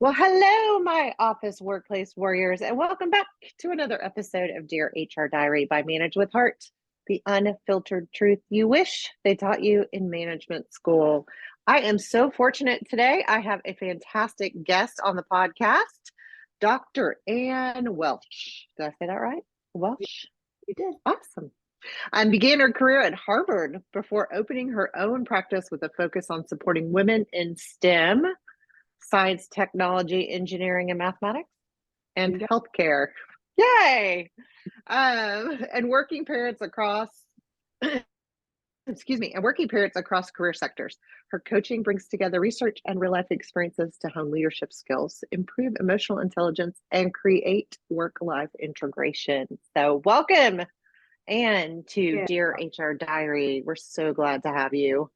Well, hello, my office workplace warriors, and welcome back to another episode of Dear HR Diary by Manage with Heart, the unfiltered truth you wish they taught you in management school. I am so fortunate today. I have a fantastic guest on the podcast, Dr. Anne Welsh. Did I say that right? Welsh? You did. Awesome. And began her career at Harvard before opening her own practice with a focus on supporting women in STEM, science, technology, engineering, and mathematics, and healthcare. Yay! And working parents across, and working parents across career sectors. Her coaching brings together research and real life experiences to hone leadership skills, improve emotional intelligence, and create work life integration. So, welcome, Anne, to Dear HR Diary. We're so glad to have you.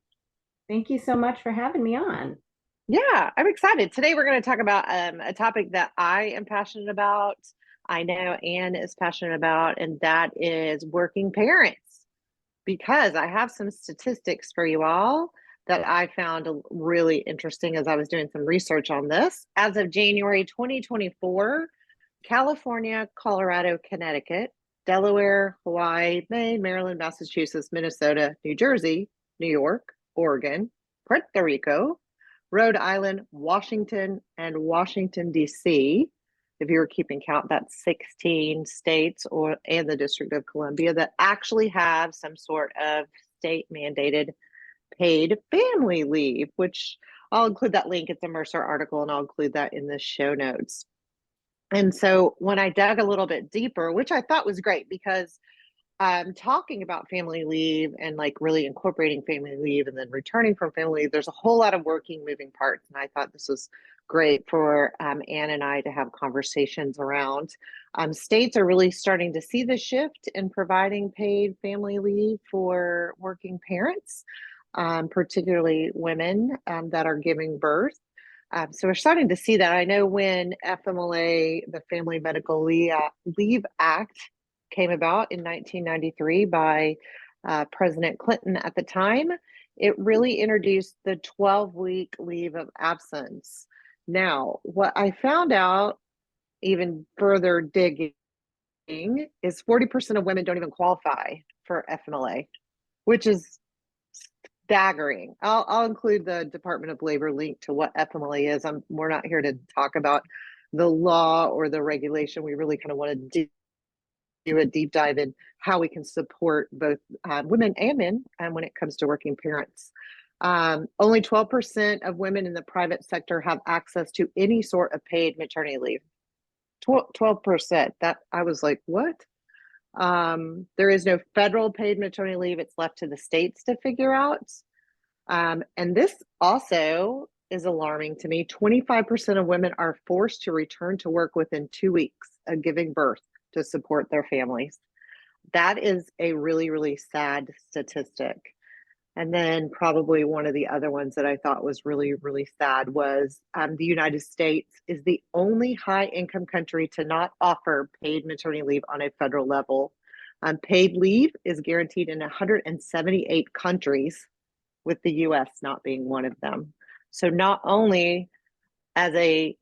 Thank you so much for having me on. Yeah, I'm excited. Today we're going to talk about a topic that I am passionate about. I know Anne is passionate about, and that is working parents. Because I have some statistics for you all that I found really interesting as I was doing some research on this. As of January 2024, California, Colorado, Connecticut, Delaware, Hawaii, Maine, Maryland, Massachusetts, Minnesota, New Jersey, New York, Oregon, Puerto Rico, Rhode Island, Washington, and Washington, D.C. If you were keeping count, that's 16 states and the District of Columbia that actually have some sort of state mandated paid family leave, which I'll include that link. It's a Mercer article, and I'll include that in the show notes. And so when I dug a little bit deeper, which I thought was great because talking about family leave and like really incorporating family leave and then returning from family leave, there's a whole lot of working moving parts. And I thought this was great for Anne and I to have conversations around. States are really starting to see the shift in providing paid family leave for working parents, particularly women that are giving birth. So we're starting to see that. I know when FMLA, the Family Medical Leave Act, came about in 1993 by President Clinton at the time, it really introduced the 12-week leave of absence. Now, what I found out, even further digging, is 40% of women don't even qualify for FMLA, which is staggering. I'll include the Department of Labor link to what FMLA is. We're not here to talk about the law or the regulation. We really kind of want to do a deep dive in how we can support both women and men when it comes to working parents. Only 12% of women in the private sector have access to any sort of paid maternity leave. 12%. That I was like, what? There is no federal paid maternity leave. It's left to the states to figure out. And this also is alarming to me. 25% of women are forced to return to work within 2 weeks of giving birth to support their families. That is a really, really sad statistic. And then probably one of the other ones that I thought was really, really sad was the United States is the only high income country to not offer paid maternity leave on a federal level. Paid leave is guaranteed in 178 countries, with the US not being one of them. So not only as a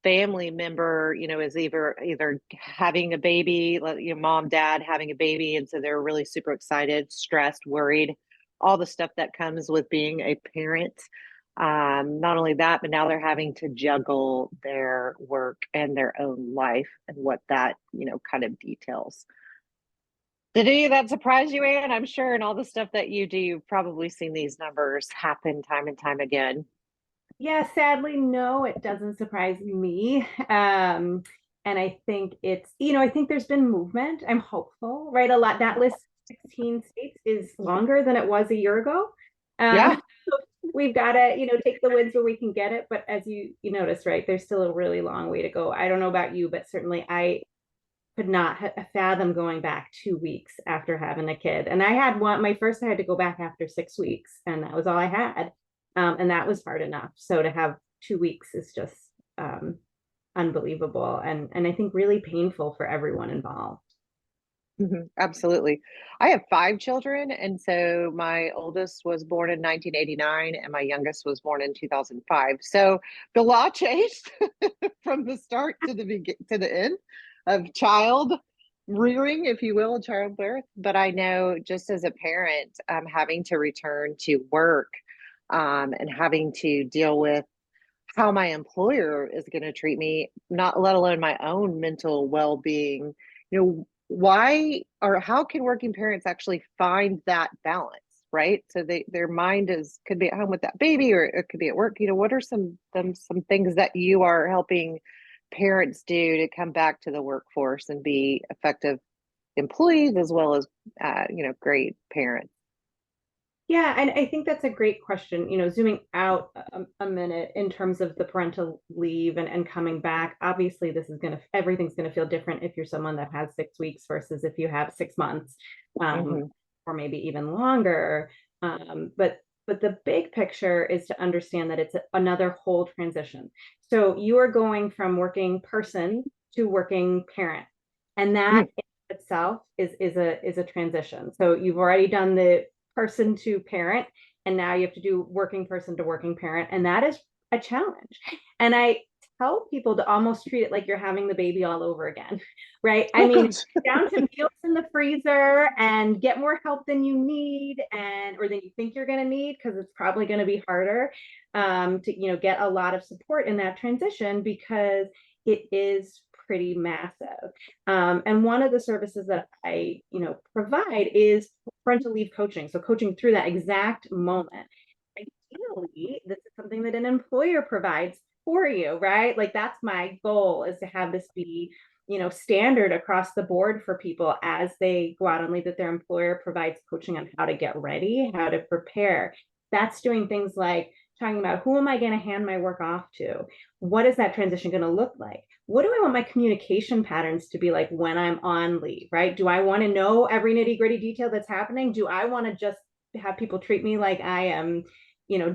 family member, is either having a baby, mom, dad having a baby, and so they're really super excited, stressed, worried, all the stuff that comes with being a parent. Not only that, but now they're having to juggle their work and their own life and what that, kind of details. Did any of that surprise you, Anne? I'm sure in all the stuff that you do, you've probably seen these numbers happen time and time again. Yeah, sadly, no, it doesn't surprise me. And I think I think there's been movement. I'm hopeful, right? That list of 16 states is longer than it was a year ago. Yeah. So we've got to, take the wins where we can get it. But as you notice, right, there's still a really long way to go. I don't know about you, but certainly I could not fathom going back 2 weeks after having a kid. And I had my first, I had to go back after 6 weeks, and that was all I had. And that was hard enough. So to have 2 weeks is just unbelievable. And I think really painful for everyone involved. Absolutely. I have five children, and so my oldest was born in 1989, and my youngest was born in 2005. So the law changed from the start to to the end of child rearing, if you will, childbirth. But I know just as a parent, having to return to work, and having to deal with how my employer is going to treat me, not let alone my own mental well-being. Why or how can working parents actually find that balance, right? So their mind is could be at home with that baby, or it could be at work. What are some things that you are helping parents do to come back to the workforce and be effective employees as well as great parents? Yeah, and I think that's a great question. Zooming out a minute in terms of the parental leave and coming back, obviously everything's gonna feel different if you're someone that has 6 weeks versus if you have 6 months, um, Hmm. or maybe even longer. But the big picture is to understand that it's another whole transition. So you are going from working person to working parent, and that in itself is a transition. So you've already done the person to parent, and now you have to do working person to working parent, and that is a challenge. And I tell people to almost treat it like you're having the baby all over again, right? I Oh mean, gosh. down to meals in the freezer and get more help than you need and or than you think you're going to need, because it's probably going to be harder to get a lot of support in that transition, because it is pretty massive. And one of the services that I provide is parental leave coaching. So coaching through that exact moment. Ideally, this is something that an employer provides for you, right? Like that's my goal, is to have this be standard across the board for people as they go out on leave, that their employer provides coaching on how to get ready, how to prepare. That's doing things like talking about, who am I going to hand my work off to? What is that transition going to look like? What do I want my communication patterns to be like when I'm on leave, right? Do I want to know every nitty gritty detail that's happening? Do I want to just have people treat me like I am,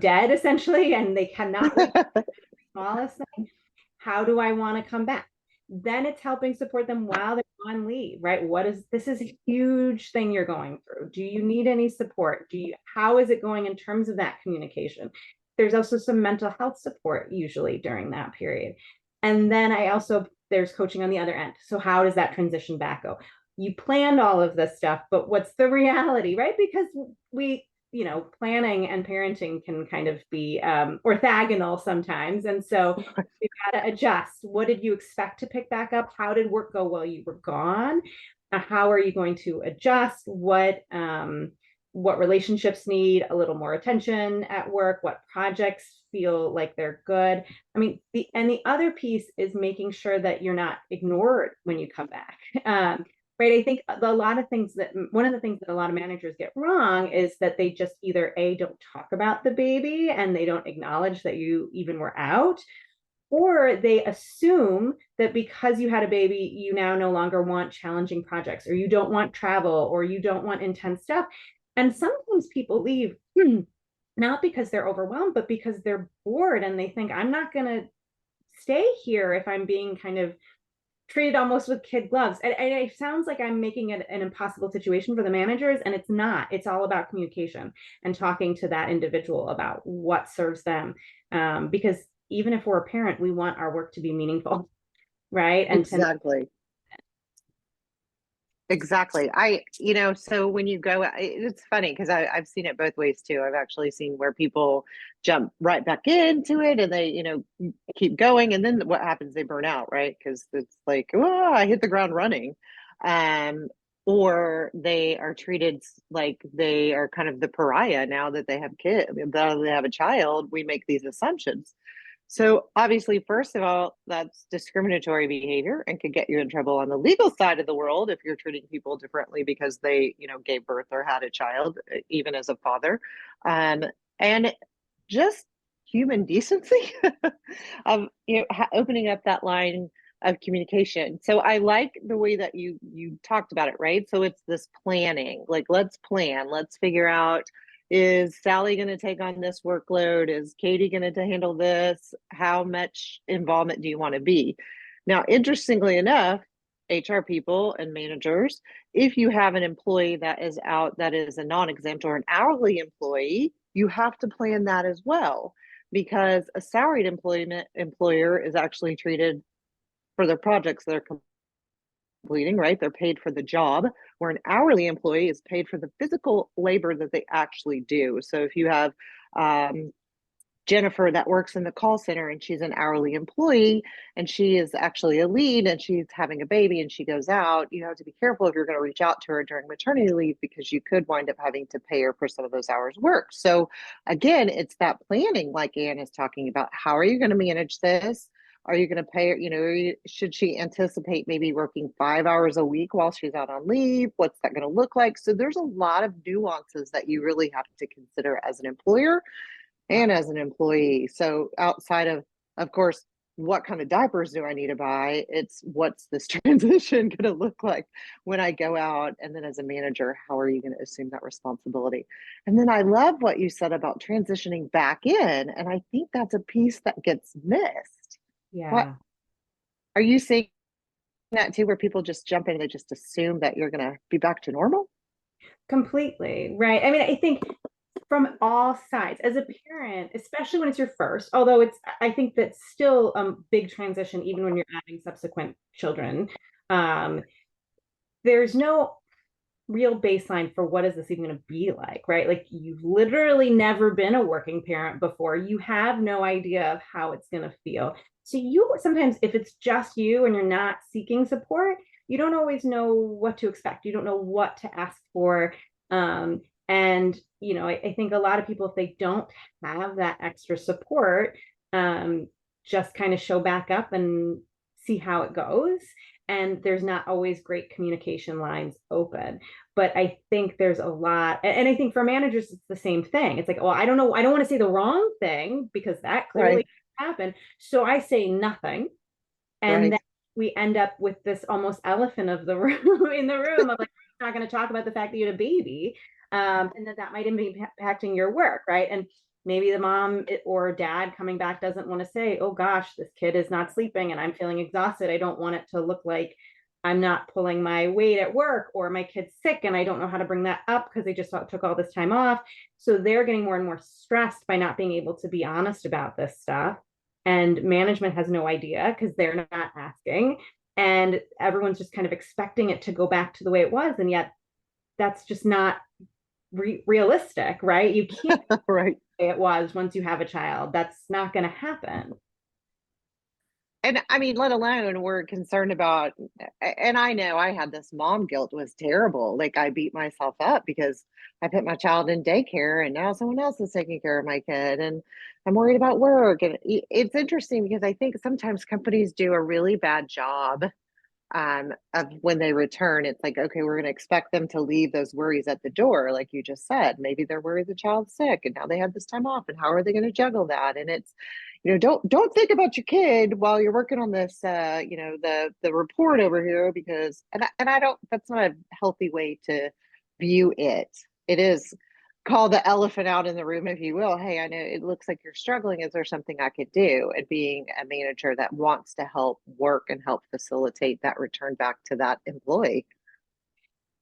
dead essentially, and they cannot reach the smallest thing? How do I want to come back? Then it's helping support them while they're on leave, right? This is a huge thing you're going through. Do you need any support? How is it going in terms of that communication? There's also some mental health support usually during that period. And then there's coaching on the other end. So how does that transition back go? You planned all of this stuff, but what's the reality, right? Because planning and parenting can kind of be orthogonal sometimes. And so you've got to adjust. What did you expect to pick back up? How did work go while you were gone? How are you going to adjust? What relationships need a little more attention at work? What projects feel like they're good? I mean, the other piece is making sure that you're not ignored when you come back. Right. I think one of the things that a lot of managers get wrong is that they just either don't talk about the baby and they don't acknowledge that you even were out, or they assume that because you had a baby, you now no longer want challenging projects, or you don't want travel, or you don't want intense stuff. And sometimes people leave not because they're overwhelmed, but because they're bored and they think, I'm not going to stay here if I'm being kind of treated almost with kid gloves. And it sounds like I'm making it an impossible situation for the managers, and it's not. It's all about communication and talking to that individual about what serves them. Because even if we're a parent, we want our work to be meaningful, right? And to Exactly. Exactly. So when you go, it's funny because I've seen it both ways too. I've actually seen where people jump right back into it and they, keep going. And then what happens? They burn out, right? Because it's like, oh, I hit the ground running. Um, or they are treated like they are kind of the pariah now that they have kids, now that they have a child. We make these assumptions. So obviously, first of all, that's discriminatory behavior and could get you in trouble on the legal side of the world if you're treating people differently because they, gave birth or had a child, even as a father. Um, and just human decency of opening up that line of communication. So I like the way that you talked about it, right? So it's this planning, like let's plan, let's figure out, is Sally going to take on this workload? Is Katie going to handle this? How much involvement do you want to be? Now, interestingly enough, HR people and managers, if you have an employee that is out that is a non-exempt or an hourly employee, you have to plan that as well, because a salaried employer is actually treated for their projects they're completing, right? They're paid for the job, where an hourly employee is paid for the physical labor that they actually do. So if you have Jennifer that works in the call center and she's an hourly employee and she is actually a lead and she's having a baby and she goes out, you have to be careful if you're going to reach out to her during maternity leave, because you could wind up having to pay her for some of those hours worked. So again, it's that planning, like Anne is talking about. How are you going to manage this? Are you going to pay her, should she anticipate maybe working 5 hours a week while she's out on leave? What's that going to look like? So there's a lot of nuances that you really have to consider as an employer and as an employee. So outside of course, what kind of diapers do I need to buy? It's what's this transition going to look like when I go out? And then as a manager, how are you going to assume that responsibility? And then I love what you said about transitioning back in. And I think that's a piece that gets missed. What Yeah. are you seeing that too, where people just jump in and they just assume that you're going to be back to normal? Completely. Right. I mean, I think from all sides as a parent, especially when it's your first, although I think that's still a big transition, even when you're adding subsequent children. Um, there's no real baseline for what is this even going to be like, right? Like you've literally never been a working parent before. You have no idea of how it's going to feel. So you sometimes, if it's just you and you're not seeking support, you don't always know what to expect. You don't know what to ask for. And I think a lot of people, if they don't have that extra support, just kind of show back up and see how it goes. And there's not always great communication lines open. But I think there's a lot, and I think for managers, it's the same thing. It's like, well, I don't know, I don't want to say the wrong thing because that Right, clearly happened. So I say nothing. And then right. we end up with this almost elephant of the room in the room of like, we're not going to talk about the fact that you had a baby. And that might be impacting your work, right? And maybe the mom or dad coming back doesn't want to say, oh gosh, this kid is not sleeping and I'm feeling exhausted. I don't want it to look like I'm not pulling my weight at work, or my kid's sick and I don't know how to bring that up because they just took all this time off. So they're getting more and more stressed by not being able to be honest about this stuff. And management has no idea because they're not asking. And everyone's just kind of expecting it to go back to the way it was. And yet that's just not realistic, right? You can't Right. say it was once you have a child. That's not going to happen. And I mean, let alone we're concerned about, and I know I had this mom guilt was terrible. Like I beat myself up because I put my child in daycare and now someone else is taking care of my kid and I'm worried about work. And it's interesting because I think sometimes companies do a really bad job of when they return. It's like, okay, we're going to expect them to leave those worries at the door. Like you just said, maybe they're worried the child's sick and now they have this time off and how are they going to juggle that? And it's, don't think about your kid while you're working on this, the report over here, because, and I don't, that's not a healthy way to view it. It is call the elephant out in the room, if you will. Hey, I know it looks like you're struggling. Is there something I could do? And being a manager that wants to help work and help facilitate that return back to that employee.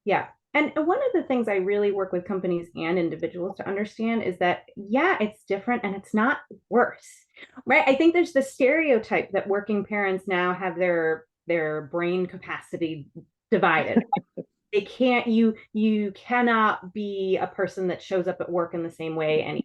Yeah. And one of the things I really work with companies and individuals to understand is that, yeah, it's different and it's not worse, right? I think there's the stereotype that working parents now have their brain capacity divided. They can't, you cannot be a person that shows up at work in the same way.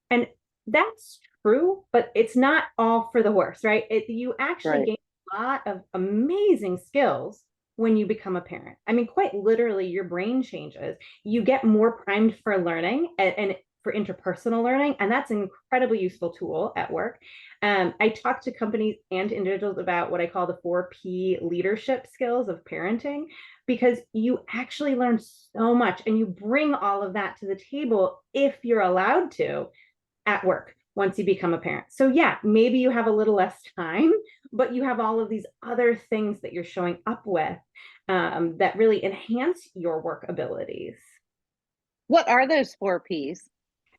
And that's true, but it's not all for the worse, right? You actually Right. gain a lot of amazing skills when you become a parent. I mean, quite literally, your brain changes. You get more primed for learning and for interpersonal learning, and that's an incredibly useful tool at work. I talk to companies and individuals about what I call the 4P leadership skills of parenting, because you actually learn so much and you bring all of that to the table if you're allowed to at work once you become a parent. So yeah, maybe you have a little less time, but you have all of these other things that you're showing up with that really enhance your work abilities. What are those 4 Ps?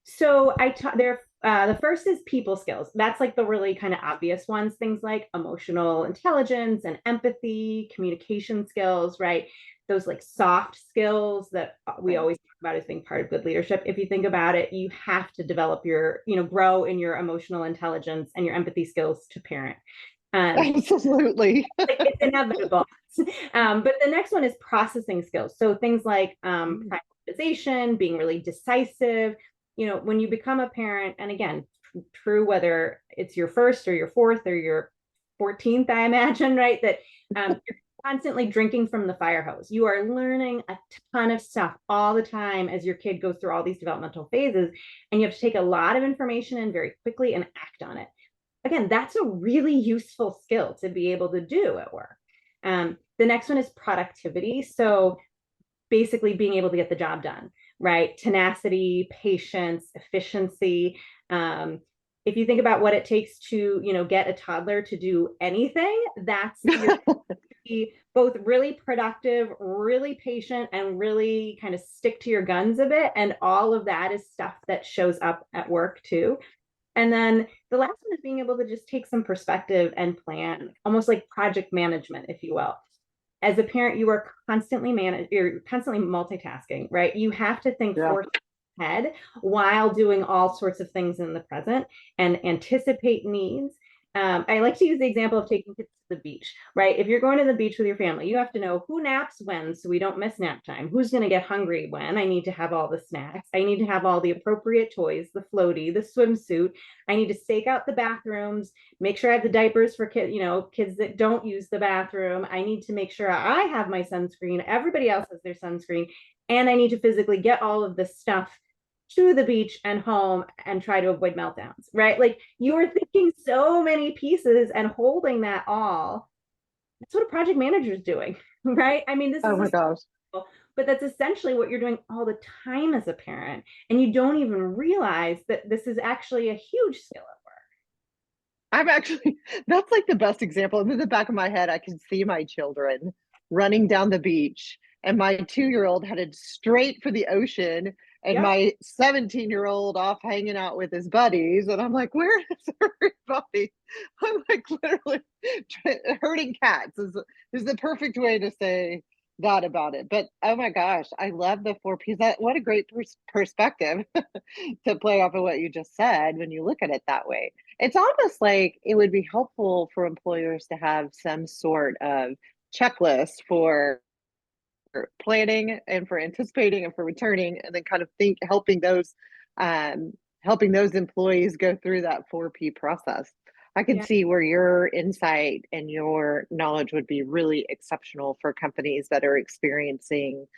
So there are The first is people skills. That's like the really kind of obvious ones, things like emotional intelligence and empathy, communication skills, right? Those like soft skills that we Right. always talk about as being part of good leadership. If you think about it, you have to develop your, grow in your emotional intelligence and your empathy skills to parent. Um, Absolutely. it's inevitable. But the next one is processing skills. So things like prioritization, being really decisive. When you become a parent, and again, true whether it's your first or your fourth or your 14th, I imagine, right? That you're constantly drinking from the fire hose. You are learning a ton of stuff all the time as your kid goes through all these developmental phases, and you have to take a lot of information in very quickly and act on it. Again, that's a really useful skill to be able to do at work. The next one is productivity. So basically being able to get the job done, right? Tenacity, patience, efficiency. If you think about what it takes to, get a toddler to do anything, that's your be both really productive, really patient, and really kind of stick to your guns a bit. And all of that is stuff that shows up at work too. And then the last one is being able to just take some perspective and plan, almost like project management, if you will. As a parent, you're constantly multitasking, right? You have to think Yeah. forward ahead while doing all sorts of things in the present and anticipate needs. I like to use the example of taking kids to the beach, right? If you're going to the beach with your family, you have to know who naps when so we don't miss nap time. Who's going to get hungry when? I need to have all the snacks. I need to have all the appropriate toys, the floaty, the swimsuit. I need to stake out the bathrooms, make sure I have the diapers for kids that don't use the bathroom. I need to make sure I have my sunscreen. Everybody else has their sunscreen. And I need to physically get all of this stuff to the beach and home and try to avoid meltdowns, right? Like you are thinking so many pieces and holding that all. That's what a project manager is doing, right? I mean, this Oh is my gosh. but that's essentially what you're doing all the time as a parent. And you don't even realize that this is actually a huge skill at work. I'm actually, that's like the best example. In the back of my head, I can see my children running down the beach, and my 2-year-old headed straight for the ocean, and Yep. my 17-year-old off hanging out with his buddies. And I'm like, where is everybody? I'm like literally herding cats is the perfect way to say that about it. But oh my gosh, I love the 4 Ps. That what a great perspective to play off of what you just said when you look at it that way. It's almost like it would be helpful for employers to have some sort of checklist for planning and for anticipating and for returning, and then kind of think um, helping those employees go through that 4P process. I can Yeah. see where your insight and your knowledge would be really exceptional for companies that are experiencing,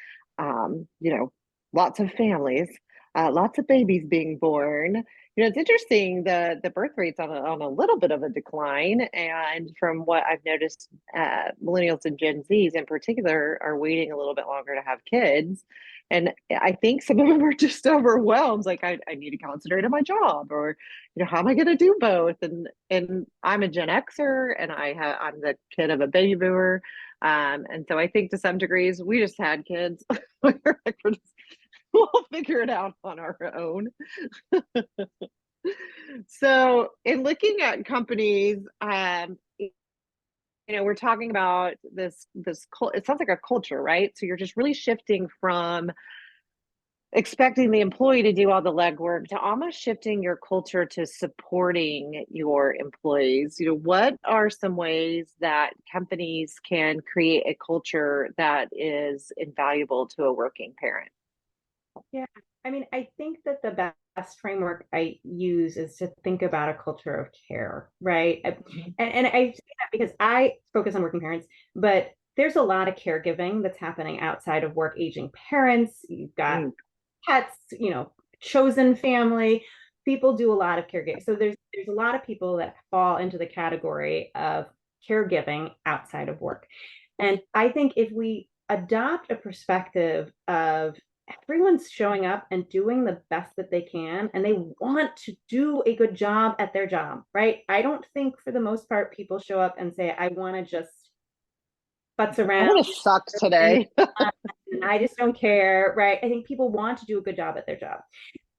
you know, lots of families, lots of babies being born. It's interesting, the birth rate's on a little bit of a decline, and from what I've noticed, millennials and Gen Zs in particular are waiting a little bit longer to have kids. And I think some of them are just overwhelmed. Like, I need to concentrate on my job, or how am I going to do both? And I'm a Gen Xer, and I'm the kid of a baby boomer, and so I think to some degrees we just had kids. We'll figure it out on our own. So, in looking at companies, we're talking about it sounds like a culture, right? So you're just really shifting from expecting the employee to do all the legwork to almost shifting your culture to supporting your employees. What are some ways that companies can create a culture that is invaluable to a working parent? Yeah. I mean, I think that the best framework I use is to think about a culture of care, right? And I say that because I focus on working parents, but there's a lot of caregiving that's happening outside of work, aging parents, you've got Mm, pets, chosen family. People do a lot of caregiving. So there's a lot of people that fall into the category of caregiving outside of work. And I think if we adopt a perspective of everyone's showing up and doing the best that they can, and they want to do a good job at their job, right? I don't think for the most part people show up and say, I want to just butts I around want to suck and today. I just don't care, right? I think people want to do a good job at their job.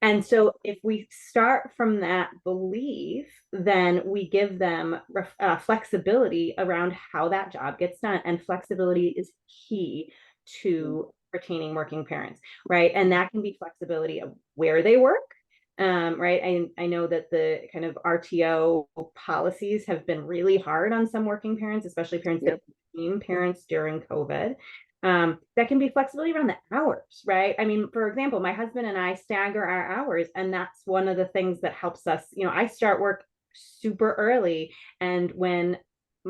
And so if we start from that belief, then we give them flexibility around how that job gets done. And flexibility is key to retaining working parents, right? And that can be flexibility of where they work. Right. I know that the kind of RTO policies have been really hard on some working parents, especially parents that became parents during COVID. That can be flexibility around the hours, right? I mean, for example, my husband and I stagger our hours, and that's one of the things that helps us. I start work super early, and when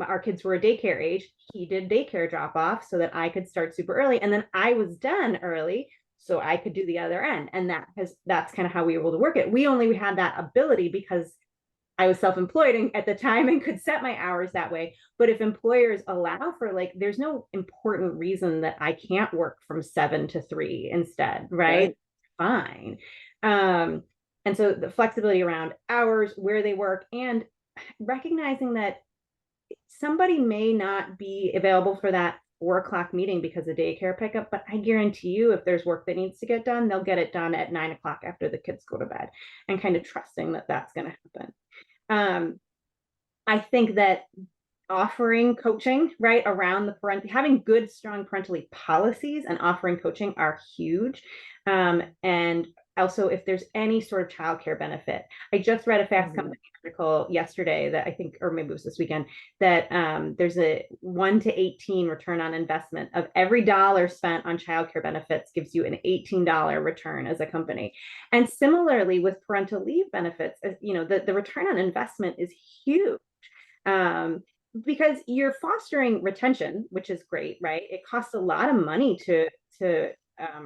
our kids were daycare age, he did daycare drop off so that I could start super early, and then I was done early so I could do the other end. And that's kind of how we were able to work it. We only had that ability because I was self-employed at the time and could set my hours that way. But if employers allow for, like, there's no important reason that I can't work from 7 to 3 instead, right? Fine. And so the flexibility around hours, where they work, and recognizing that somebody may not be available for that 4 o'clock meeting because of daycare pickup, but I guarantee you, if there's work that needs to get done, they'll get it done at 9 o'clock after the kids go to bed, and kind of trusting that that's going to happen. I think that offering coaching, right, around having good, strong parentally policies and offering coaching are huge. And also, if there's any sort of childcare benefit, I just read a Fast Company article yesterday that I think, or maybe it was this weekend, that there's a 1 to 18 return on investment of every dollar spent on childcare benefits gives you an $18 return as a company. And similarly with parental leave benefits, the return on investment is huge. Because you're fostering retention, which is great, right? It costs a lot of money to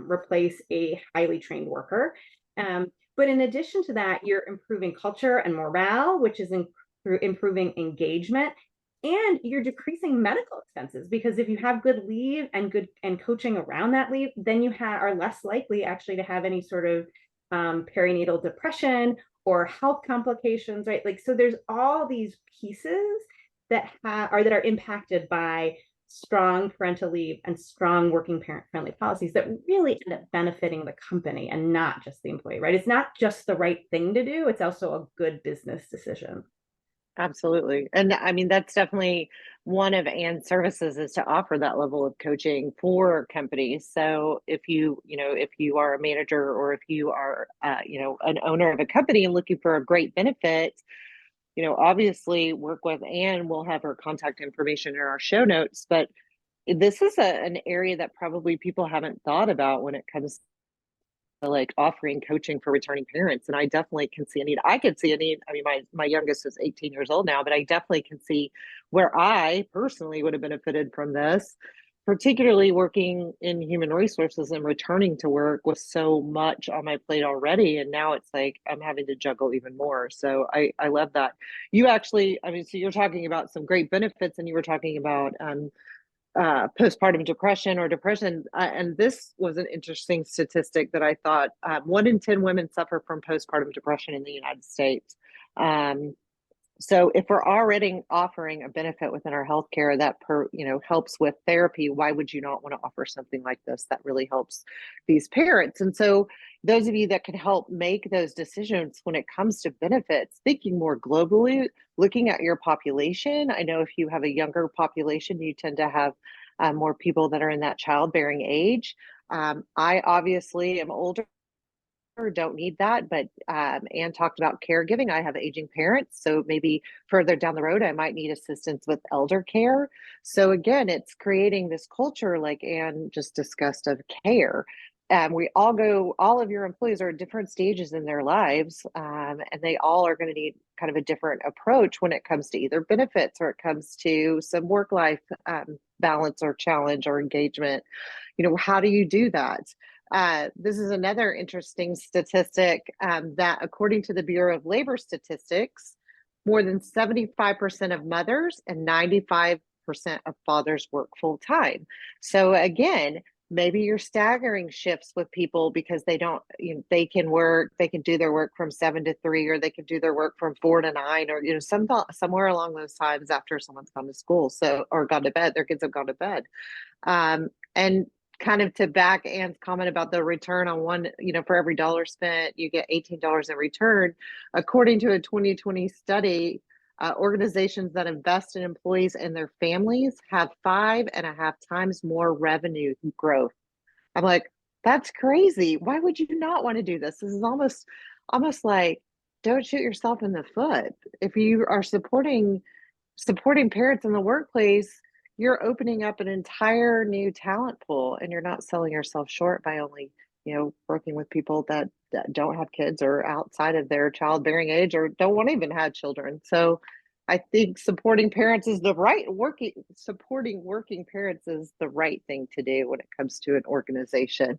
replace a highly trained worker. But in addition to that, you're improving culture and morale, which is improving engagement, and you're decreasing medical expenses, because if you have good leave and coaching around that leave, then you are less likely actually to have any sort of perinatal depression or health complications, right? Like, so there's all these pieces that are impacted by strong parental leave and strong working parent friendly policies that really end up benefiting the company and not just the employee, right? It's not just the right thing to do, it's also a good business decision. Absolutely. And I mean, that's definitely one of Anne's services, is to offer that level of coaching for companies. So if you are a manager, or if you are, an owner of a company and looking for a great benefit, obviously work with Anne. We'll have her contact information in our show notes, but this is an area that probably people haven't thought about when it comes to like offering coaching for returning parents. And I definitely can see a need. I could see a need. I mean, my youngest is 18 years old now, but I definitely can see where I personally would have benefited from this, particularly working in human resources and returning to work with so much on my plate already. And now it's like I'm having to juggle even more. So I love that. You actually, I mean, so you're talking about some great benefits, and you were talking about postpartum depression or depression. And this was an interesting statistic that I thought 1 in 10 women suffer from postpartum depression in the United States. So if we're already offering a benefit within our healthcare that helps with therapy, why would you not want to offer something like this that really helps these parents? And so those of you that can help make those decisions when it comes to benefits, thinking more globally, looking at your population. I know if you have a younger population, you tend to have more people that are in that childbearing age. I obviously am older, don't need that, but Anne talked about caregiving. I have aging parents, so maybe further down the road I might need assistance with elder care. So again, it's creating this culture, like Anne just discussed, of care. All of your employees are at different stages in their lives, and they all are going to need kind of a different approach when it comes to either benefits, or it comes to some work-life balance or challenge or engagement. How do you do that? This is another interesting statistic, that according to the Bureau of Labor Statistics, more than 75% of mothers and 95% of fathers work full time. So again, maybe you're staggering shifts with people because they can do their work from 7 to 3, or they can do their work from 4 to 9, or somewhere along those times after someone's gone to school, or gone to bed, their kids have gone to bed. And kind of to back Anne's comment about the return on one, for every dollar spent, you get $18 in return. According to a 2020 study, organizations that invest in employees and their families have 5.5 times more revenue growth. I'm like, that's crazy. Why would you not want to do this? This is almost like, don't shoot yourself in the foot. If you are supporting parents in the workplace, you're opening up an entire new talent pool, and you're not selling yourself short by only, working with people that don't have kids or outside of their childbearing age or don't want to even have children. So I think supporting working parents is the right thing to do when it comes to an organization.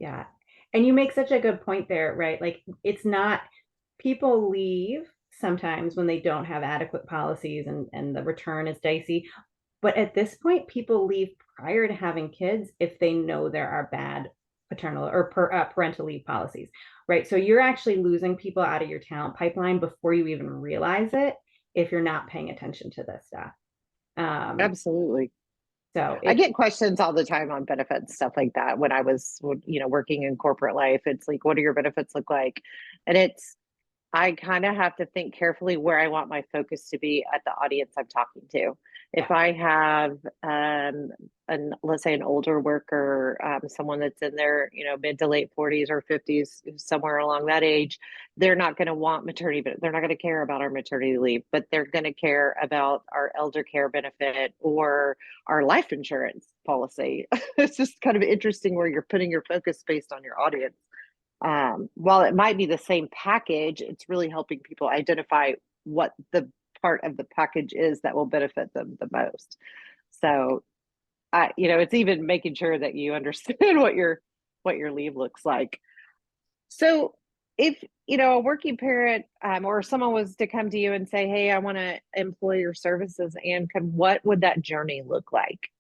Yeah. And you make such a good point there, right? Like, it's not, people leave sometimes when they don't have adequate policies, and the return is dicey. But at this point, people leave prior to having kids if they know there are bad paternal or parental leave policies, right? So you're actually losing people out of your talent pipeline before you even realize it if you're not paying attention to this stuff. Absolutely. So I it's, get questions all the time on benefits, stuff like that. When I was, working in corporate life, it's like, what do your benefits look like? And I kind of have to think carefully where I want my focus to be at the audience I'm talking to. If yeah, I have, let's say an older worker, someone that's in their, mid to late 40s or 50s, somewhere along that age, they're not going to want maternity, but they're not going to care about our maternity leave, but they're going to care about our elder care benefit or our life insurance policy. It's just kind of interesting where you're putting your focus based on your audience. While it might be the same package, it's really helping people identify what the part of the package is that will benefit them the most. So, it's even making sure that you understand what your leave looks like. So, if a working parent, or someone was to come to you and say, "Hey, I want to employ your services," and what would that journey look like?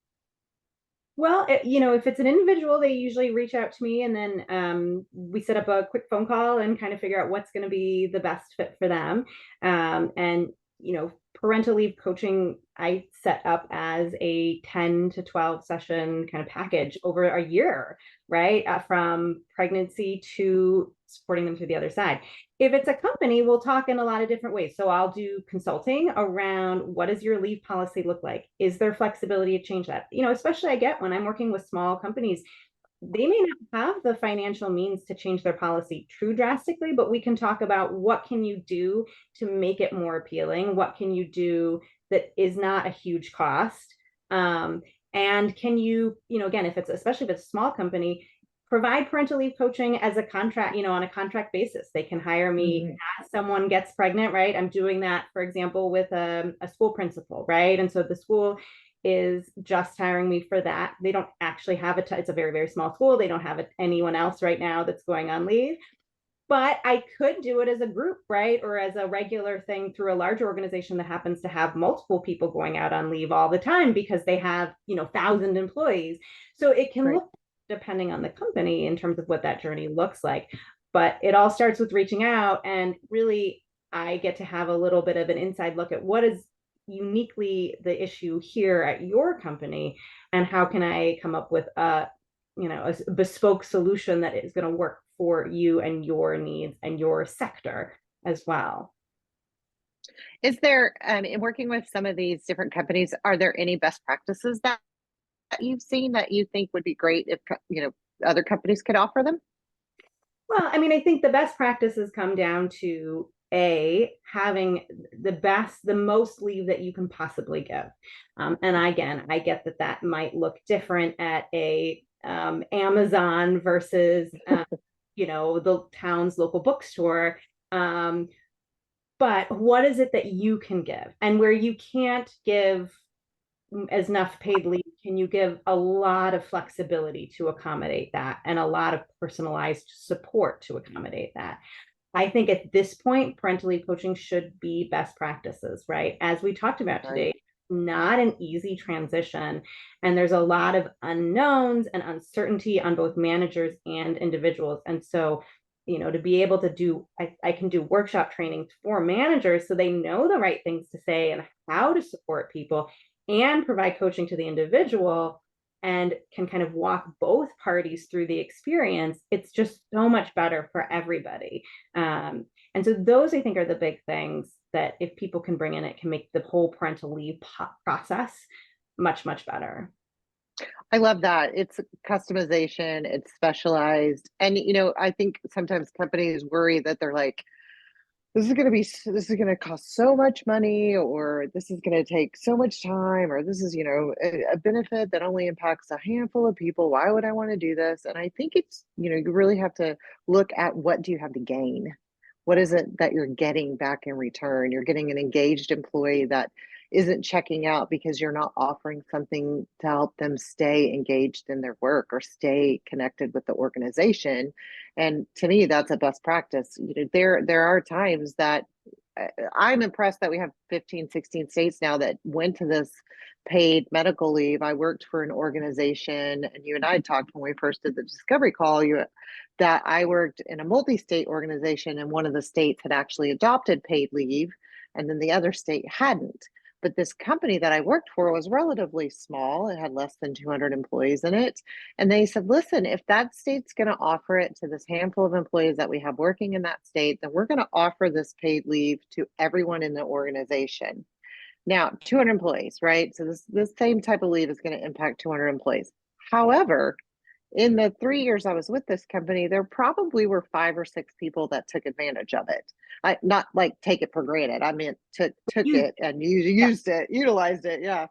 well, if it's an individual, they usually reach out to me, and then we set up a quick phone call and kind of figure out what's going to be the best fit for them. And parental leave coaching, I set up as a 10 to 12 session kind of package over a year, right? From pregnancy to supporting them through the other side. If it's a company, we'll talk in a lot of different ways. So I'll do consulting around, what does your leave policy look like? Is there flexibility to change that? Especially I get when I'm working with small companies, they may not have the financial means to change their policy too drastically, but we can talk about what can you do to make it more appealing? What can you do that is not a huge cost? And can you, again, especially if it's a small company, provide parental leave coaching as a contract, on a contract basis. They can hire me as someone gets pregnant, right? I'm doing that, for example, with a school principal, right? And so the school is just hiring me for that. They don't actually have it's a very, very small school. They don't have anyone else right now that's going on leave. But I could do it as a group, right? Or as a regular thing through a larger organization that happens to have multiple people going out on leave all the time because they have, 1,000 employees. So it can Right. look depending on the company in terms of what that journey looks like. But it all starts with reaching out, and really I get to have a little bit of an inside look at what is uniquely the issue here at your company, and how can I come up with a bespoke solution that is going to work for you and your needs and your sector as well. Is there, in working with some of these different companies, are there any best practices that you've seen that you think would be great if, other companies could offer them? Well, I mean, I think the best practices come down to having the most leave that you can possibly give. And again, I get that might look different at a Amazon versus, the town's local bookstore. But what is it that you can give? And where you can't give as enough paid leave, can you give a lot of flexibility to accommodate that, and a lot of personalized support to accommodate that? I think at this point, parental leave coaching should be best practices, right? As we talked about Right. today, not an easy transition. And there's a lot of unknowns and uncertainty on both managers and individuals. And so, to be able to I can do workshop training for managers so they know the right things to say and how to support people, and provide coaching to the individual. and can kind of walk both parties through the experience, it's just so much better for everybody. And so those, I think, are the big things that if people can bring in, it can make the whole parental leave process much, much better. I love that. It's customization, it's specialized. And, I think sometimes companies worry that they're like, this is going to cost so much money, or this is going to take so much time, or this is, a benefit that only impacts a handful of people. Why would I want to do this? And I think it's, you really have to look at what do you have to gain? What is it that you're getting back in return? You're getting an engaged employee that isn't checking out because you're not offering something to help them stay engaged in their work or stay connected with the organization. And to me, that's a best practice. There are times that I'm impressed that we have 15, 16 states now that went to this paid medical leave. I worked for an organization, and you and I talked when we first did the discovery call, that I worked in a multi-state organization, and one of the states had actually adopted paid leave, and then the other state hadn't. But this company that I worked for was relatively small. It had less than 200 employees in it. And they said, listen, if that state's going to offer it to this handful of employees that we have working in that state, then we're going to offer this paid leave to everyone in the organization. Now, 200 employees, right? So this same type of leave is going to impact 200 employees. However, in the 3 years I was with this company, there probably were 5 or 6 people that took advantage of it. I not like take it for granted. I meant took it and used it, utilized it. Yeah.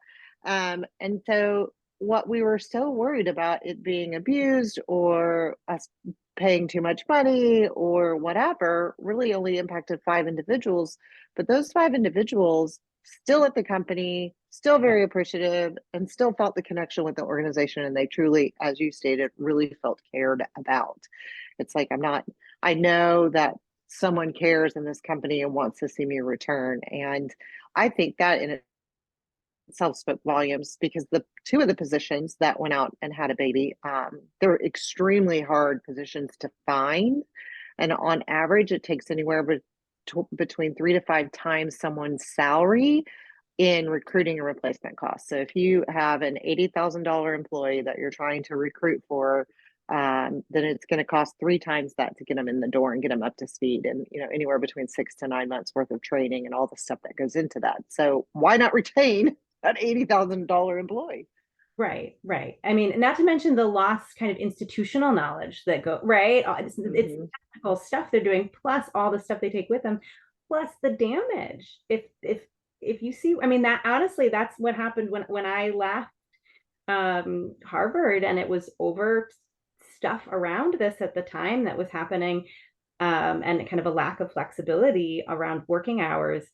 And so what we were so worried about it being abused or us paying too much money or whatever really only impacted 5 individuals. But those 5 individuals still at the company, still very appreciative, and still felt the connection with the organization. And they truly, as you stated, really felt cared about. It's like, I know that someone cares in this company and wants to see me return. And I think that in itself spoke volumes, because the 2 of the positions that went out and had a baby, they're extremely hard positions to find. And on average, it takes anywhere between 3 to 5 times someone's salary in recruiting and replacement costs. So if you have an $80,000 employee that you're trying to recruit for, then it's going to cost 3 times that to get them in the door and get them up to speed, and anywhere between 6 to 9 months worth of training and all the stuff that goes into that. So why not retain an $80,000 employee? Right, right. I mean, not to mention the lost kind of institutional knowledge that it's technical stuff they're doing, plus all the stuff they take with them, plus the damage. If you see, I mean, that honestly, that's what happened when I left Harvard, and it was over stuff around this at the time that was happening, and kind of a lack of flexibility around working hours.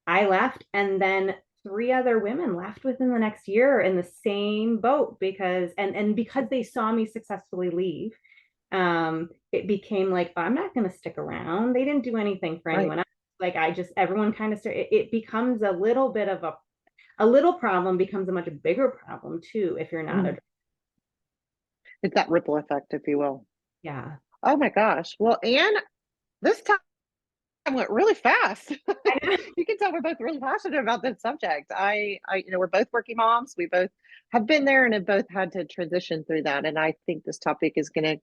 I left, and then 3 other women left within the next year in the same boat because they saw me successfully leave. It became like, I'm not going to stick around. They didn't do anything for anyone else. Like, everyone kind of started, it becomes a little bit of a little problem becomes a much bigger problem too, if you're not It's that ripple effect, if you will. Yeah. Oh my gosh. Well, Anne, this time went really fast. You can tell we're both really passionate about this subject. We're both working moms. We both have been there and have both had to transition through that. And I think this topic is going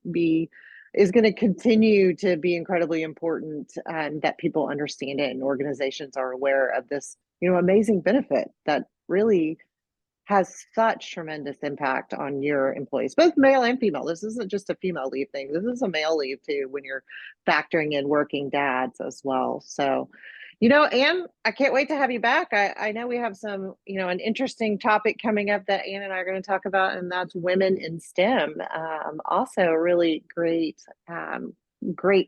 to continue to be incredibly important, that people understand it and organizations are aware of this, amazing benefit that really has such tremendous impact on your employees, both male and female. This isn't just a female leave thing. This is a male leave too, when you're factoring in working dads as well. So, Anne, I can't wait to have you back. I know we have some, an interesting topic coming up that Anne and I are going to talk about, and that's women in STEM. Also a really great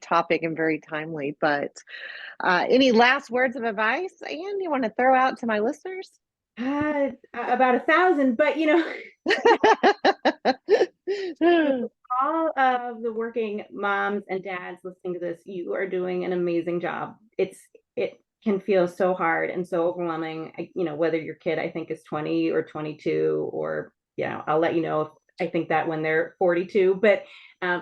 topic and very timely. But any last words of advice, Anne, you want to throw out to my listeners? About 1,000, but all of the working moms and dads listening to this, you are doing an amazing job. It can feel so hard and so overwhelming, whether your kid, I think, is 20 or 22, or I'll let you know I think that when they're 42, but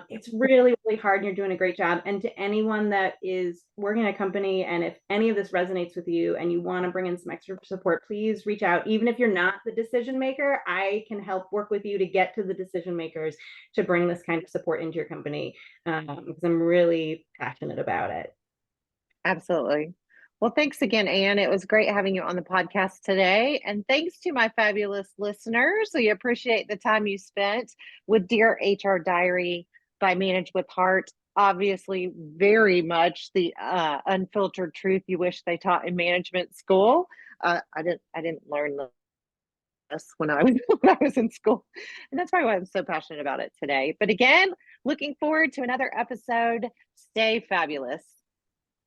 it's really, really hard and you're doing a great job. And to anyone that is working at a company, and if any of this resonates with you and you want to bring in some extra support, please reach out. Even if you're not the decision maker, I can help work with you to get to the decision makers to bring this kind of support into your company, because I'm really passionate about it. Absolutely. Well, thanks again, Anne. It was great having you on the podcast today. And thanks to my fabulous listeners. We appreciate the time you spent with Dear HR Diary by Manage with Heart. Obviously, very much the unfiltered truth you wish they taught in management school. I didn't learn this when I was when I was in school, and that's probably why I'm so passionate about it today. But again, looking forward to another episode. Stay fabulous.